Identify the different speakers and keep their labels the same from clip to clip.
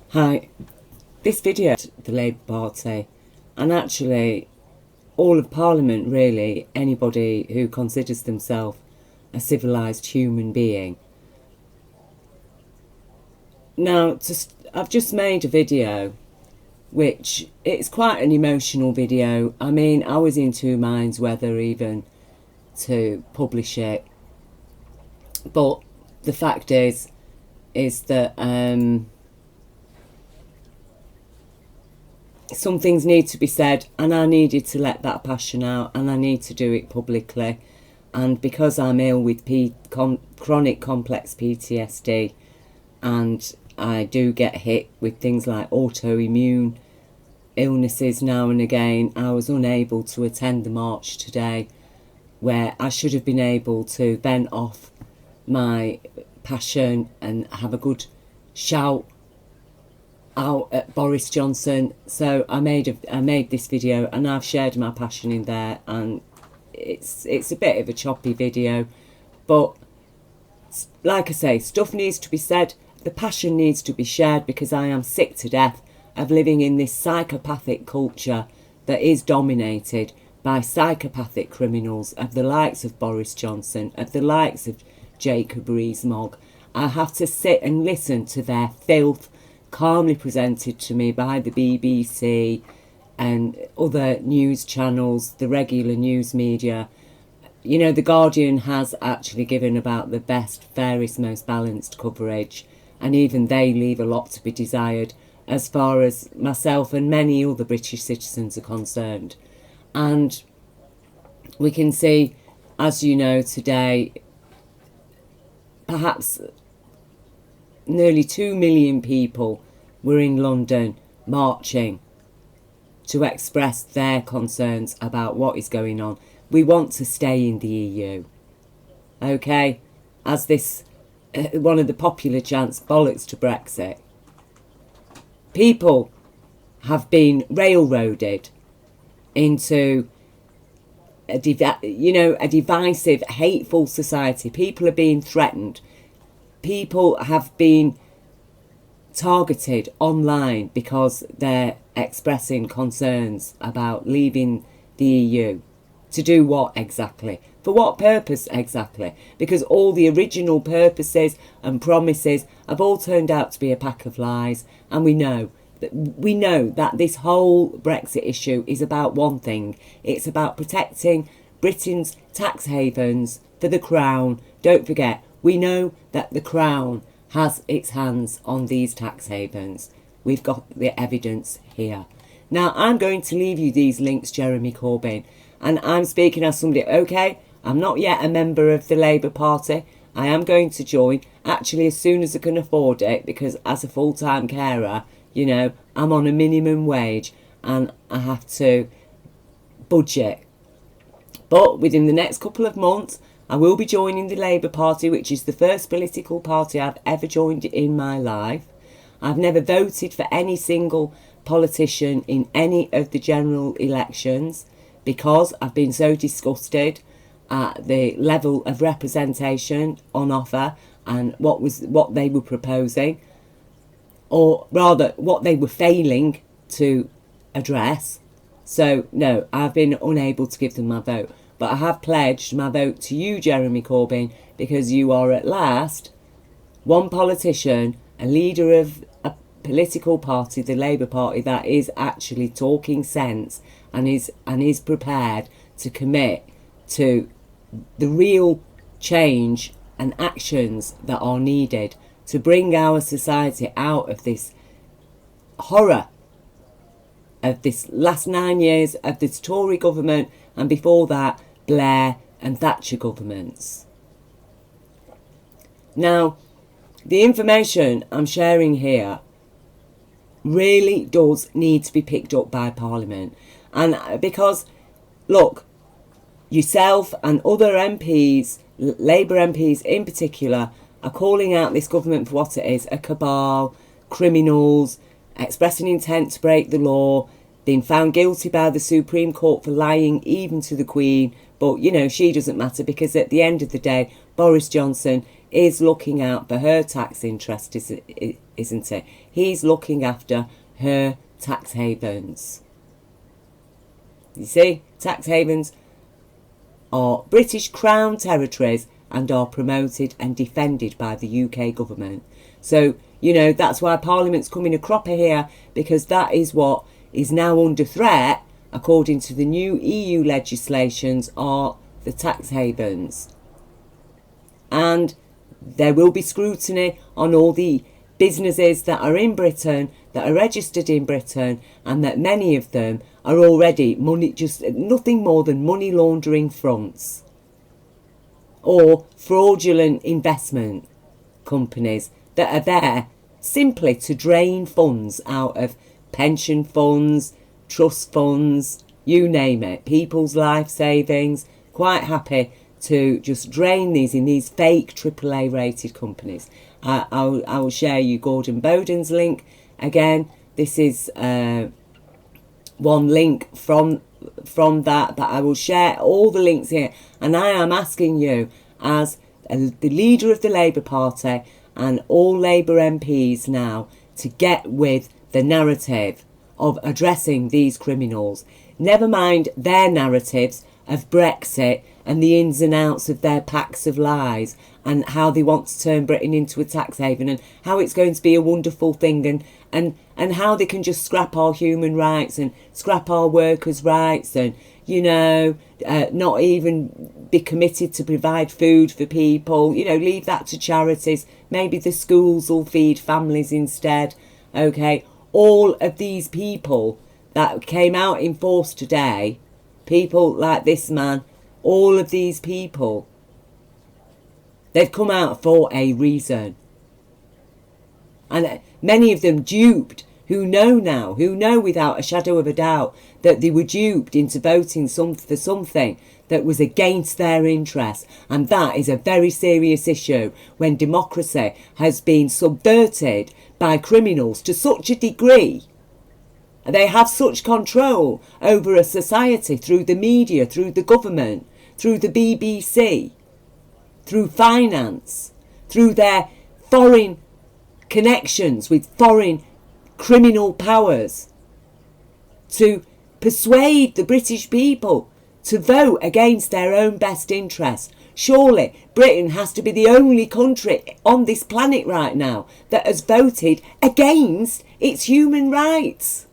Speaker 1: Hi, this video, the Labour Party, and actually all of Parliament really, anybody who considers themselves a civilised human being. Now, I've just made a video, which it's quite an emotional video. I mean, I was in two minds whether even to publish it, but the fact is that some things need to be said, and I needed to let that passion out, and I need to do it publicly. And because I'm ill with chronic complex PTSD, and I do get hit with things like autoimmune illnesses now and again, I was unable to attend the march today, where I should have been able to vent off my passion and have a good shout out at Boris Johnson. So I made this video, and I've shared my passion in there, and it's a bit of a choppy video, but like I say, stuff needs to be said, the passion needs to be shared, because I am sick to death of living in this psychopathic culture that is dominated by psychopathic criminals of the likes of Boris Johnson, of the likes of Jacob Rees-Mogg. I have to sit and listen to their filth calmly presented to me by the BBC and other news channels, the regular news media. You know, The Guardian has actually given about the best, fairest, most balanced coverage, and even they leave a lot to be desired as far as myself and many other British citizens are concerned. And we can see, as you know, today, perhaps nearly 2 million people were in London marching to express their concerns about what is going on. We want to stay in the EU, okay? As this, one of the popular chants, bollocks to Brexit. People have been railroaded into a divisive, hateful society. People are being threatened. People have been targeted online because they're expressing concerns about leaving the EU. To do what exactly? For what purpose exactly? Because all the original purposes and promises have all turned out to be a pack of lies, and we know that this whole Brexit issue is about one thing. It's about protecting Britain's tax havens for the Crown. Don't forget, we know that the Crown has its hands on these tax havens. We've got the evidence here. Now, I'm going to leave you these links, Jeremy Corbyn, and I'm speaking as somebody, okay, I'm not yet a member of the Labour Party. I am going to join, actually, as soon as I can afford it, because as a full-time carer, you know, I'm on a minimum wage and I have to budget. But within the next couple of months, I will be joining the Labour Party, which is the first political party I've ever joined in my life. I've never voted for any single politician in any of the general elections because I've been so disgusted at the level of representation on offer and what they were proposing, or rather what they were failing to address. So no, I've been unable to give them my vote. But I have pledged my vote to you, Jeremy Corbyn, because you are at last one politician, a leader of a political party, the Labour Party, that is actually talking sense and is prepared to commit to the real change and actions that are needed to bring our society out of this horror of this last 9 years of this Tory government, and before that, Blair and Thatcher governments. Now, the information I'm sharing here really does need to be picked up by Parliament. And because, look, yourself and other MPs, Labour MPs in particular, are calling out this government for what it is, a cabal, criminals, expressing intent to break the law, being found guilty by the Supreme Court for lying even to the Queen. But, you know, she doesn't matter, because at the end of the day, Boris Johnson is looking out for her tax interest, isn't it? He's looking after her tax havens. You see, tax havens are British Crown territories and are promoted and defended by the UK government. So, you know, that's why Parliament's coming a cropper here, because that is what is now under threat, according to the new EU legislations, are the tax havens. And there will be scrutiny on all the businesses that are in Britain, that are registered in Britain, and that many of them are already just nothing more than money laundering fronts or fraudulent investment companies that are there simply to drain funds out of pension funds, trust funds, you name it, people's life savings, quite happy to just drain these in these fake AAA rated companies. I will share you Gordon Bowden's link. Again, this is one link from that, but I will share all the links here. And I am asking you, as the leader of the Labour Party and all Labour MPs now, to get with the narrative of addressing these criminals. Never mind their narratives of Brexit and the ins and outs of their packs of lies, and how they want to turn Britain into a tax haven, and how it's going to be a wonderful thing, and how they can just scrap our human rights and scrap our workers' rights, and, you know, not even be committed to provide food for people, you know, leave that to charities. Maybe the schools will feed families instead. Okay, all of these people that came out in force today, people like this man, all of these people, they've come out for a reason. And many of them duped, who know without a shadow of a doubt that they were duped into voting for something that was against their interests. And that is a very serious issue when democracy has been subverted by criminals to such a degree. They have such control over a society through the media, through the government, through the BBC, through finance, through their foreign connections with foreign criminal powers, to persuade the British people to vote against their own best interests. Surely Britain has to be the only country on this planet right now that has voted against its human rights.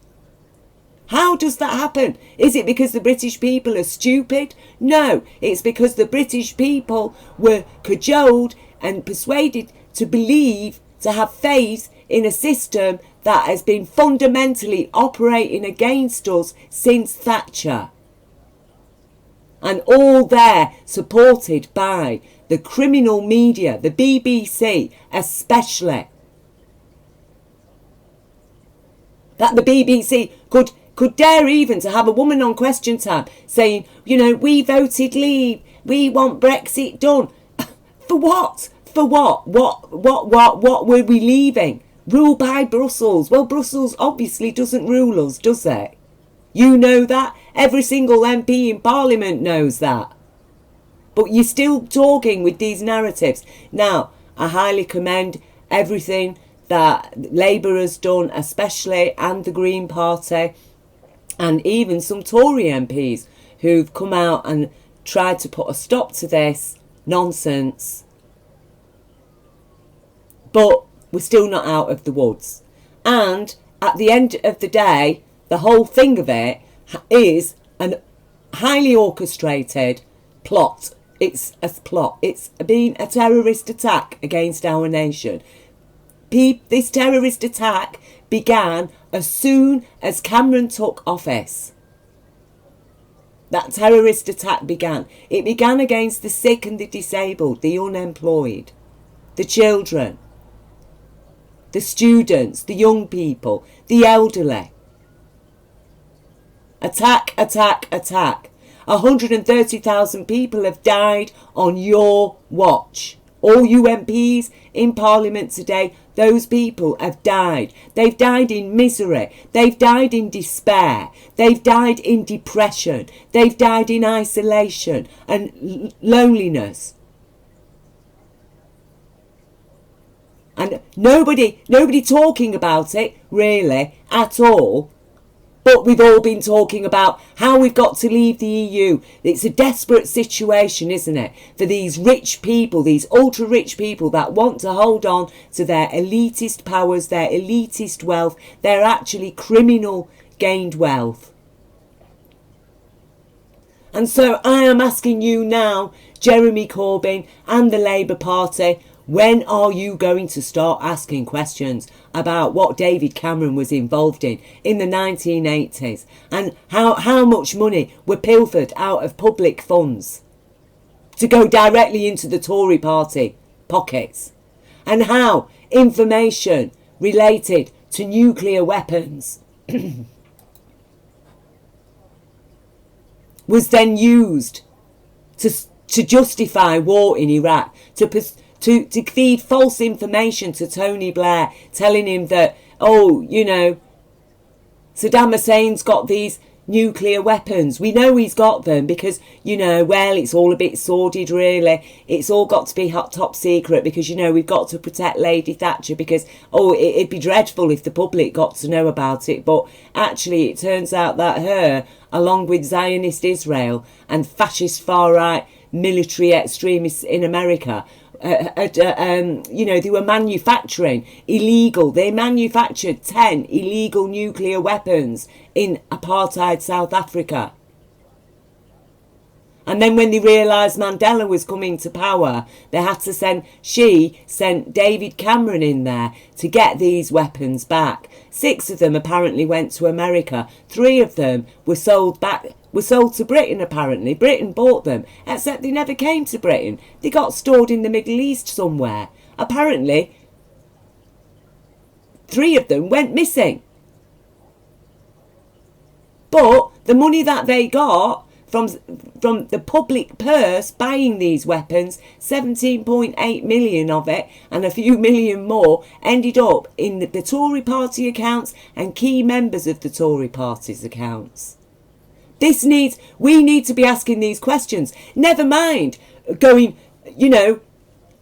Speaker 1: How does that happen? Is it because the British people are stupid? No, it's because the British people were cajoled and persuaded to believe, to have faith in a system that has been fundamentally operating against us since Thatcher. And all there supported by the criminal media, the BBC especially. That the BBC could dare even to have a woman on Question Time saying, you know, we voted Leave, we want Brexit done. For what? For what? What were we leaving? Rule by Brussels. Well, Brussels obviously doesn't rule us, does it? You know that. Every single MP in Parliament knows that. But you're still talking with these narratives. Now, I highly commend everything that Labour has done, especially, and the Green Party, and even some Tory MPs who've come out and tried to put a stop to this nonsense. But we're still not out of the woods. And at the end of the day, the whole thing of it is a highly orchestrated plot. It's a plot. It's been a terrorist attack against our nation. This terrorist attack began as soon as Cameron took office. That terrorist attack began. It began against the sick and the disabled, the unemployed, the children, the students, the young people, the elderly. Attack, attack, attack. 130,000 people have died on your watch. All you MPs in Parliament today, those people have died. They've died in misery. They've died in despair. They've died in depression. They've died in isolation and loneliness. And nobody talking about it, really, at all. But we've all been talking about how we've got to leave the EU. It's a desperate situation, isn't it? For these rich people, these ultra-rich people that want to hold on to their elitist powers, their elitist wealth, their actually criminal gained wealth. And so I am asking you now, Jeremy Corbyn and the Labour Party, when are you going to start asking questions about what David Cameron was involved in the 1980s, and how much money were pilfered out of public funds to go directly into the Tory party pockets, and how information related to nuclear weapons was then used to justify war in Iraq, to feed false information to Tony Blair, telling him that, Saddam Hussein's got these nuclear weapons. We know he's got them because, it's all a bit sordid, really. It's all got to be top secret because, we've got to protect Lady Thatcher because, it'd be dreadful if the public got to know about it. But actually, it turns out that her, along with Zionist Israel and fascist far-right military extremists in America, they were manufacturing they manufactured 10 illegal nuclear weapons in apartheid South Africa. And then when they realised Mandela was coming to power, she sent David Cameron in there to get these weapons back. 6 of them apparently went to America. 3 of them were sold to Britain, apparently. Britain bought them, except they never came to Britain. They got stored in the Middle East somewhere. Apparently, 3 of them went missing. But the money that they got from the public purse buying these weapons, 17.8 million of it and a few million more ended up in the Tory party accounts and key members of the Tory party's accounts. We need to be asking these questions. Never mind going,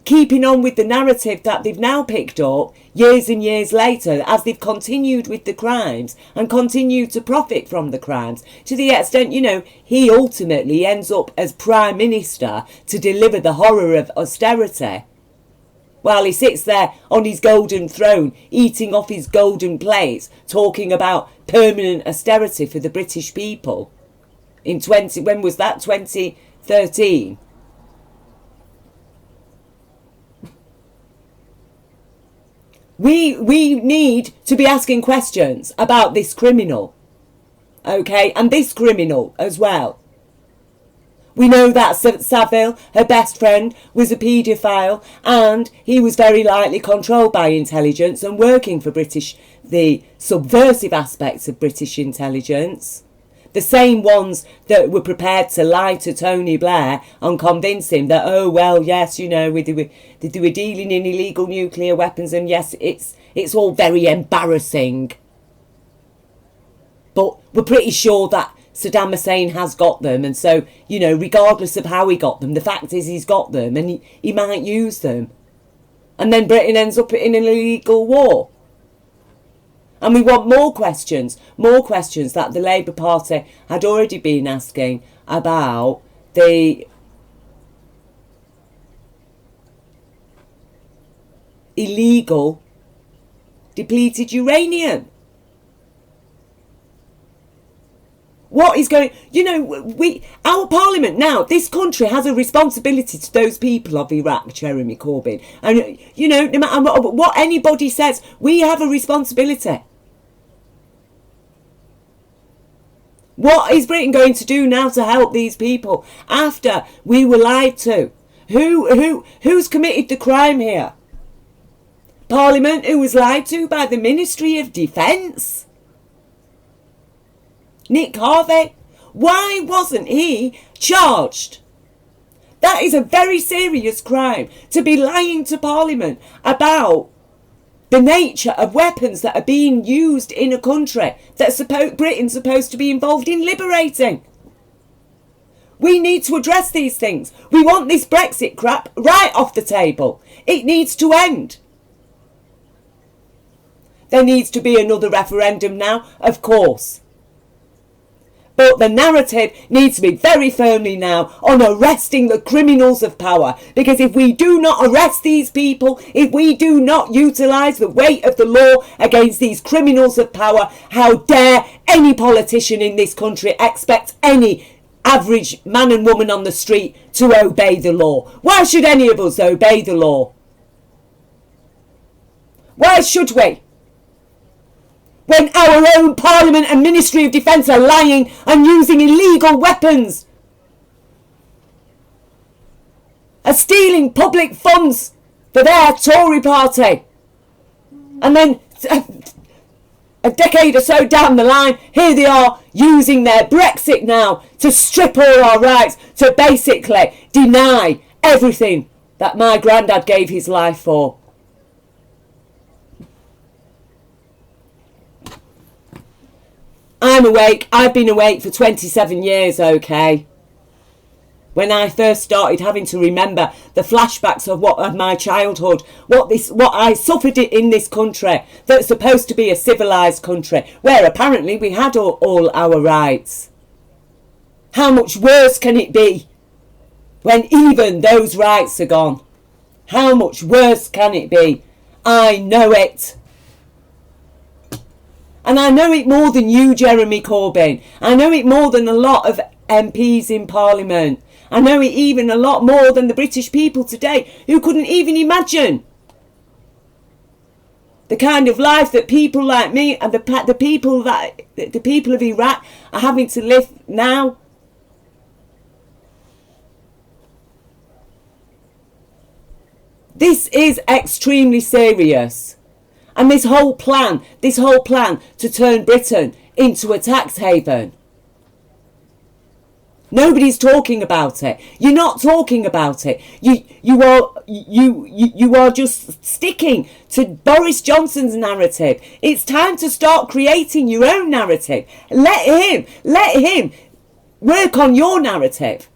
Speaker 1: keeping on with the narrative that they've now picked up years and years later as they've continued with the crimes and continue to profit from the crimes to the extent, he ultimately ends up as Prime Minister to deliver the horror of austerity while he sits there on his golden throne eating off his golden plates talking about permanent austerity for the British people when was that, 2013? We need to be asking questions about this criminal, okay, and this criminal as well. We know that Savile, her best friend, was a paedophile, and he was very likely controlled by intelligence and working for the subversive aspects of British intelligence. The same ones that were prepared to lie to Tony Blair and convince him that, they were dealing in illegal nuclear weapons, and yes, it's all very embarrassing. But we're pretty sure that Saddam Hussein has got them, and so, regardless of how he got them, the fact is he's got them, and he might use them. And then Britain ends up in an illegal war. And we want more questions that the Labour Party had already been asking about the illegal depleted uranium. What is going... our parliament now, this country has a responsibility to those people of Iraq, Jeremy Corbyn. And, no matter what anybody says, we have a responsibility. What is Britain going to do now to help these people after we were lied to? Who's committed the crime here? Parliament, who was lied to by the Ministry of Defence? Nick Harvey? Why wasn't he charged? That is a very serious crime, to be lying to Parliament about the nature of weapons that are being used in a country that Britain's supposed to be involved in liberating. We need to address these things. We want this Brexit crap right off the table. It needs to end. there needs to be another referendum now, of course. But the narrative needs to be very firmly now on arresting the criminals of power. Because if we do not arrest these people, if we do not utilise the weight of the law against these criminals of power, how dare any politician in this country expect any average man and woman on the street to obey the law? Why should any of us obey the law? Why should we? When our own Parliament and Ministry of Defence are lying and using illegal weapons, are stealing public funds for their Tory party, and then a decade or so down the line, here they are using their Brexit now to strip all our rights, to basically deny everything that my granddad gave his life for. I'm awake. I've been awake for 27 years, okay? When I first started having to remember the flashbacks of my childhood, what I suffered in this country that's supposed to be a civilised country, where apparently we had all our rights. How much worse can it be when even those rights are gone? How much worse can it be? I know it. And I know it more than you, Jeremy Corbyn. I know it more than a lot of MPs in Parliament. I know it even a lot more than the British people today, who couldn't even imagine the kind of life that people like me and the people of Iraq are having to live now. This is extremely serious. And this whole plan to turn Britain into a tax haven. Nobody's talking about it. You're not talking about it. You are just sticking to Boris Johnson's narrative. It's time to start creating your own narrative. Let him work on your narrative.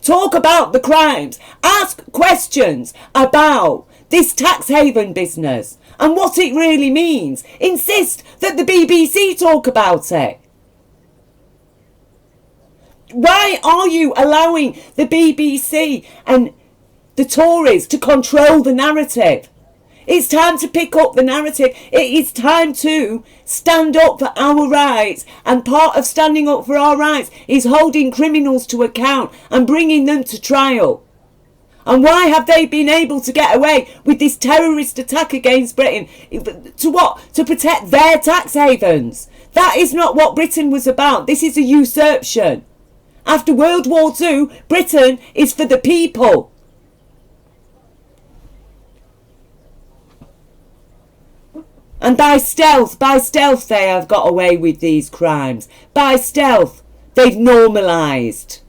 Speaker 1: Talk about the crimes. Ask questions about this tax haven business and what it really means. Insist that the BBC talk about it. Why are you allowing the BBC and the Tories to control the narrative? It's time to pick up the narrative. It is time to stand up for our rights. And part of standing up for our rights is holding criminals to account and bringing them to trial. And why have they been able to get away with this terrorist attack against Britain? To what? To protect their tax havens. That is not what Britain was about. This is a usurpation. After World War II, Britain is for the people. And by stealth they have got away with these crimes. By stealth, they've normalised,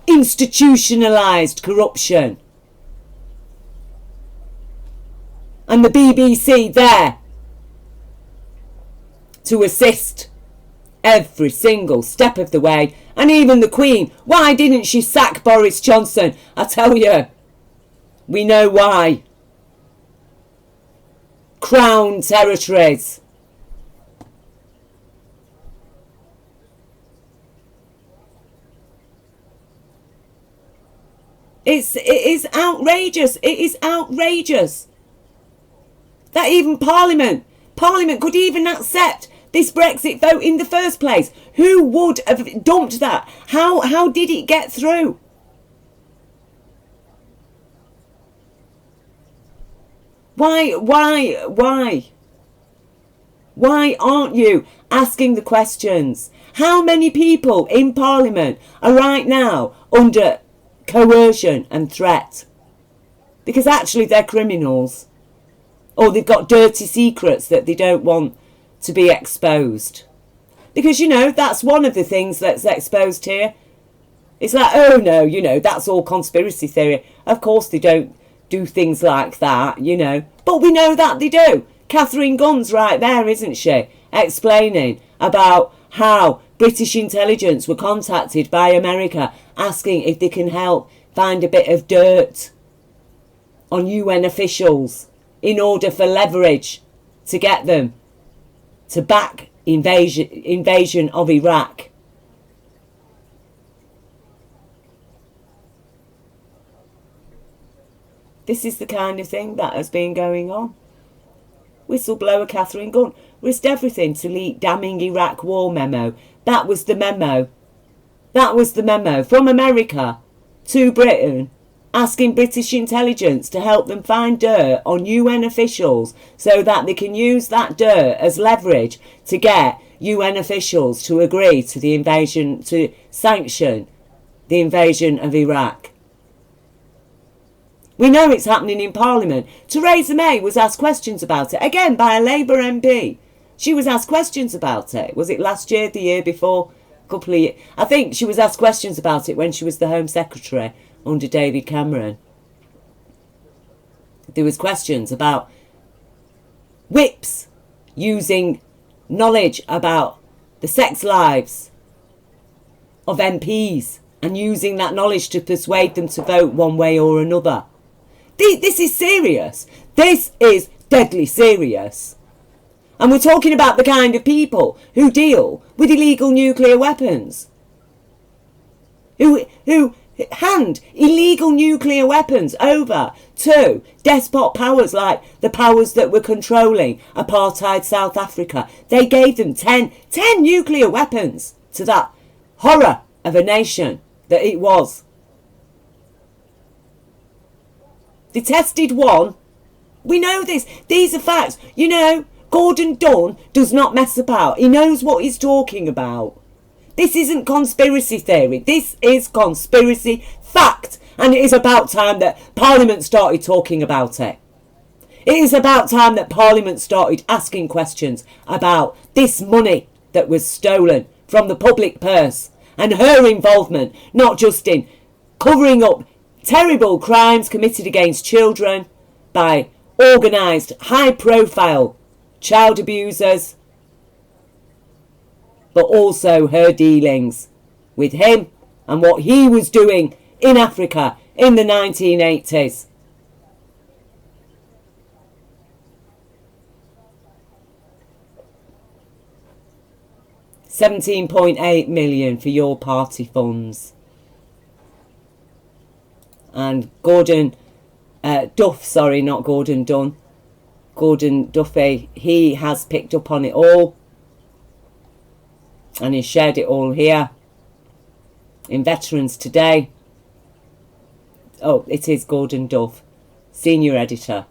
Speaker 1: institutionalised corruption. And the BBC there to assist every single step of the way. And even the Queen, why didn't she sack Boris Johnson? I tell you, we know why. Crown territories. It is outrageous. It is outrageous that even Parliament could even accept this Brexit vote in the first place. Who would have dumped that? How did it get through? Why aren't you asking the questions? How many people in Parliament are right now under coercion and threat? Because actually they're criminals. Or they've got dirty secrets that they don't want to be exposed. Because, you know, that's one of the things that's exposed here. It's like, oh no, you know, that's all conspiracy theory. Of course they don't do things like that, you know. But we know that they do. Catherine Gunn's right there, isn't she? Explaining about how British intelligence were contacted by America asking if they can help find a bit of dirt on UN officials in order for leverage to get them to back invasion of Iraq. This is the kind of thing that has been going on. Whistleblower Catherine Gunn risked everything to leak damning Iraq war memo. That was the memo. That was the memo from America to Britain, asking British intelligence to help them find dirt on UN officials so that they can use that dirt as leverage to get UN officials to agree to the invasion, to sanction the invasion of Iraq. We know it's happening in Parliament. Theresa May was asked questions about it, again by a Labour MP. She was asked questions about it. Was it last year, the year before? A couple of years. I think she was asked questions about it when she was the Home Secretary under David Cameron. There was questions about whips using knowledge about the sex lives of MPs and using that knowledge to persuade them to vote one way or another. This is serious. This is deadly serious. And we're talking about the kind of people who deal with illegal nuclear weapons. Who hand illegal nuclear weapons over to despot powers like the powers that were controlling apartheid South Africa. They gave them 10 nuclear weapons to that horror of a nation that it was. They tested one. We know this. These are facts. You know, Gordon Dunn does not mess about. He knows what he's talking about. This isn't conspiracy theory. This is conspiracy fact. And it is about time that Parliament started talking about it. It is about time that Parliament started asking questions about this money that was stolen from the public purse and her involvement, not just in covering up terrible crimes committed against children by organised, high-profile child abusers, but also her dealings with him and what he was doing in Africa in the 1980s. £17.8 million for your party funds. And Gordon not Gordon Dunn, Gordon Duffy, he has picked up on it all and he's shared it all here in Veterans Today. Oh, it is Gordon Duff, senior editor.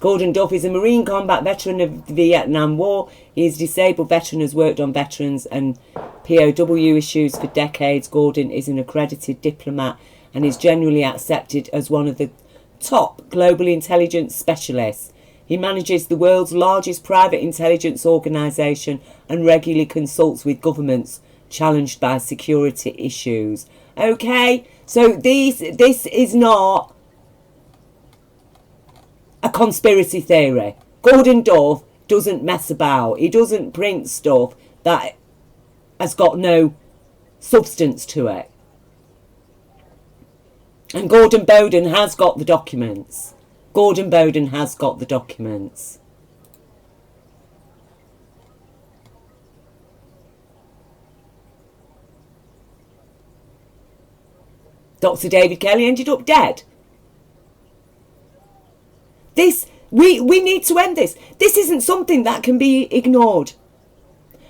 Speaker 1: Gordon Duff is a Marine combat veteran of the Vietnam War. He is a disabled veteran, has worked on veterans and POW issues for decades. Gordon is an accredited diplomat and is generally accepted as one of the top global intelligence specialists. He manages the world's largest private intelligence organisation and regularly consults with governments challenged by security issues. Okay, so this is not a conspiracy theory. Gordon Duff doesn't mess about. He doesn't print stuff that has got no substance to it. And Gordon Bowden has got the documents. Gordon Bowden has got the documents. Dr. David Kelly ended up dead. We need to end this. This isn't something that can be ignored.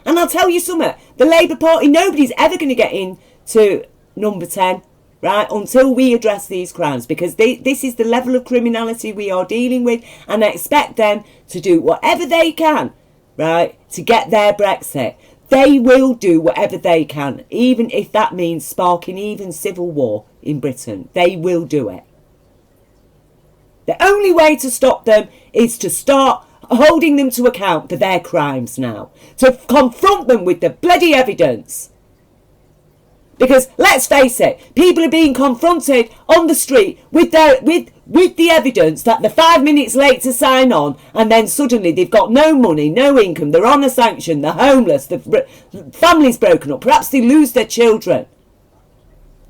Speaker 1: And I'll tell you something. The Labour Party, nobody's ever going to get into number 10. Right, until we address these crimes, because this is the level of criminality we are dealing with, and I expect them to do whatever they can, right, to get their Brexit. They will do whatever they can, even if that means sparking even civil war in Britain. They will do it. The only way to stop them is to start holding them to account for their crimes now, to confront them with the bloody evidence. Because let's face it, people are being confronted on the street with the evidence that they're 5 minutes late to sign on, and then suddenly they've got no money, no income, they're on a sanction, they're homeless, the family's broken up, perhaps they lose their children.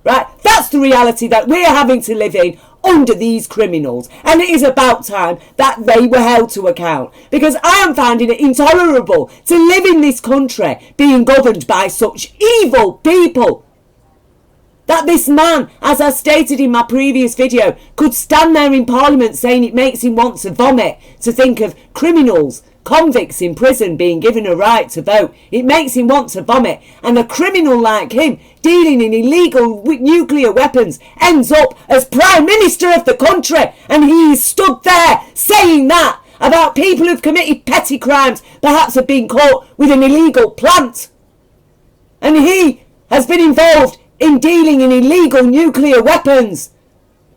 Speaker 1: Right? That's the reality that we're having to live in under these criminals, and it is about time that they were held to account, because I am finding it intolerable to live in this country being governed by such evil people. That this man, as I stated in my previous video, could stand there in Parliament saying it makes him want to vomit to think of criminals, convicts in prison being given a right to vote. It makes him want to vomit. And a criminal like him, dealing in illegal nuclear weapons, ends up as Prime Minister of the country. And he is stood there saying that about people who've committed petty crimes, perhaps have been caught with an illegal plant. And he has been involved in dealing in illegal nuclear weapons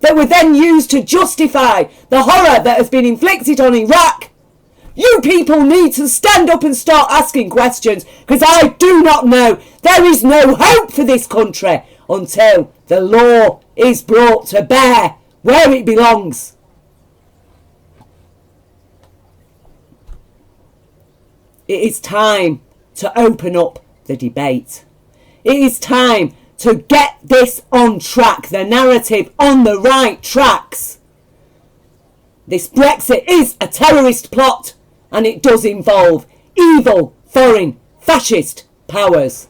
Speaker 1: that were then used to justify the horror that has been inflicted on Iraq. You people need to stand up and start asking questions, because I do not know. There is no hope for this country until the law is brought to bear where it belongs. It is time to open up the debate. It is time to get this on track, the narrative on the right tracks. This Brexit is a terrorist plot, and it does involve evil foreign fascist powers.